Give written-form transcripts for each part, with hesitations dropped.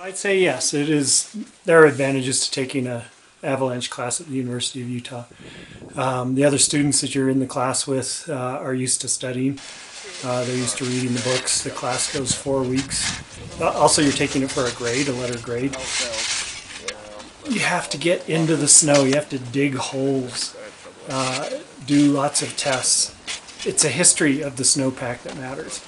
I'd say yes. It is. There are advantages to taking a avalanche class at the University of Utah. The other students that you're in the class with are used to studying. They're used to reading the books. The class goes 4 weeks. Also, you're taking it for a grade, a letter grade. You have to get into the snow. You have to dig holes, do lots of tests. It's a history of the snowpack that matters.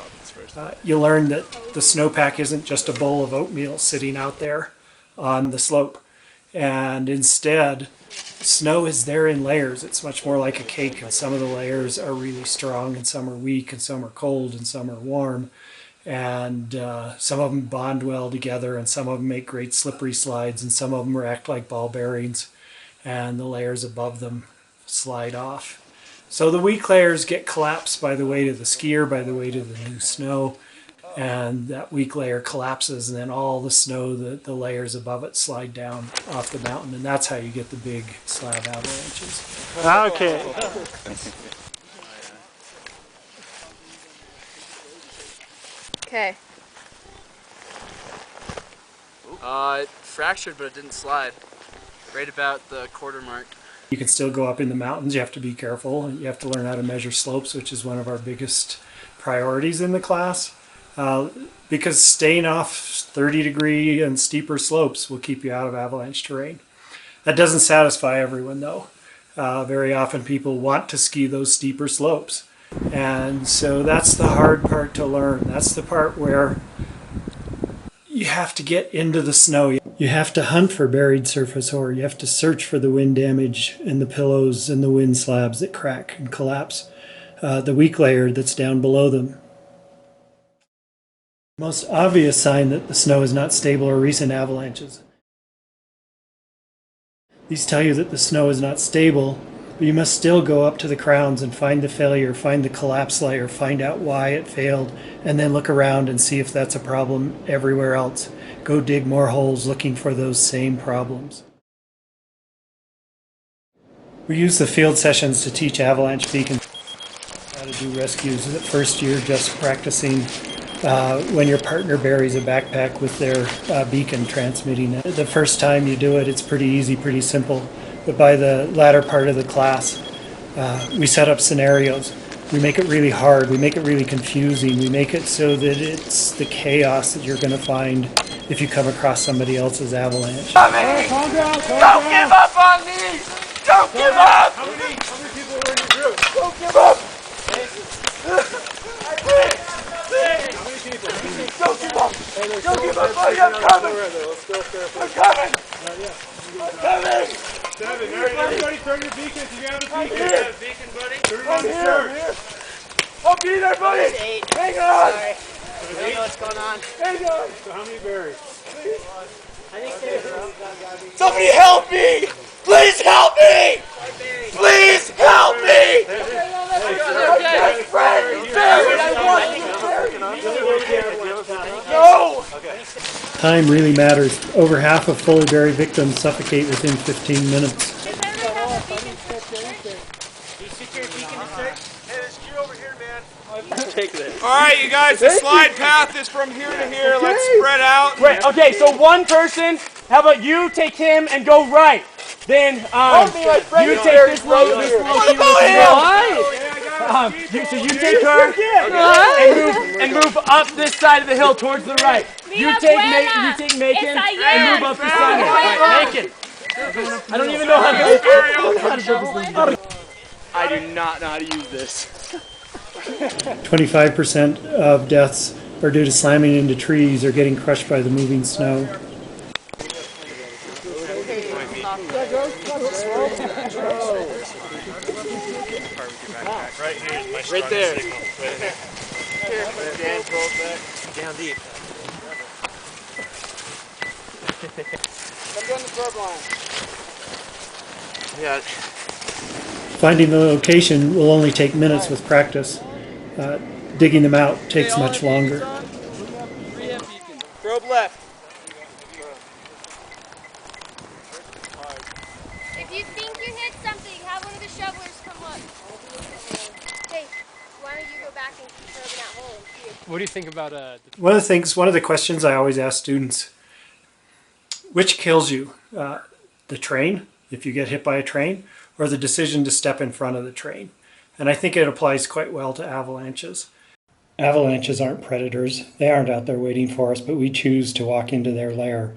You learn that the snowpack isn't just a bowl of oatmeal sitting out there on the slope. And instead, snow is there in layers. It's much more like a cake, and some of the layers are really strong, and some are weak, and some are cold, and some are warm. And some of them bond well together, and some of them make great slippery slides, and some of them act like ball bearings, and the layers above them slide off. So the weak layers get collapsed by the weight of the skier, by the weight of the new snow, and that weak layer collapses, and then all the snow, the layers above it, slide down off the mountain, and that's how you get the big slab avalanches. Okay. Okay. It fractured, but it didn't slide. Right about the quarter mark. You can still go up in the mountains. You have to be careful. You have to learn how to measure slopes, which is one of our biggest priorities in the class. Because staying off 30-degree and steeper slopes will keep you out of avalanche terrain. That doesn't satisfy everyone, though. Very often people want to ski those steeper slopes. And so that's the hard part to learn. That's the part where you have to get into the snow. You have to hunt for buried surface ore. You have to search for the wind damage and the pillows and the wind slabs that crack and collapse, the weak layer that's down below them. The most obvious sign that the snow is not stable are recent avalanches. These tell you that the snow is not stable, but you must still go up to the crowns and find the failure, find the collapse layer, find out why it failed, and then look around and see if that's a problem everywhere else. Go dig more holes looking for those same problems. We use the field sessions to teach avalanche beacons how to do rescues. The first year just practicing when your partner buries a backpack with their beacon transmitting it. The first time you do it, it's pretty easy, pretty simple. But by the latter part of the class, we set up scenarios. We make it really hard. We make it really confusing. We make it so that it's the chaos that you're going to find if you come across somebody else's avalanche. Don't give up on me! Don't give up! How many people were in your group? Don't give up! Don't give up! Don't give up, buddy! I'm coming! I'm coming! I'm coming! 7. Everybody turn your beacons. You have a beacon. You have a beacon, buddy? Turn on the shirt. I'll be there, buddy! Hang on! Sorry. I don't know what's going on. Hang on! So how many buried? I think there's... Somebody help me! Please help me! Please help me! My best friend is buried! I want you buried! No! Time really matters. Over half of fully buried victims suffocate within 15 minutes. Does everybody have a beacon search? Do you secure beacon to search? Hey, there's you over here, man. Take this. All right, you guys, the slide path is from here to here. Let's spread out. Wait, okay, so one person, how about you take him and go right? Then, you take this little so you take her and move up this side of the hill towards the right. You take Macon and move up the center. Right, Macon. I don't even know how to do this. I do not know how to use this. 25% of deaths are due to slamming into trees or getting crushed by the moving snow. Right there. Down deep. I'm doing the curb line. Yeah. Finding the location will only take minutes with practice. Digging them out takes much longer. Probe left. If you think you hit something, have one of the shovelers come look. Hey, why don't you go back and keep probing that hole and see if... What do you think about One of the questions I always ask students Which kills you? The train, if you get hit by a train, or the decision to step in front of the train? And I think it applies quite well to avalanches. Avalanches aren't predators. They aren't out there waiting for us, but we choose to walk into their lair.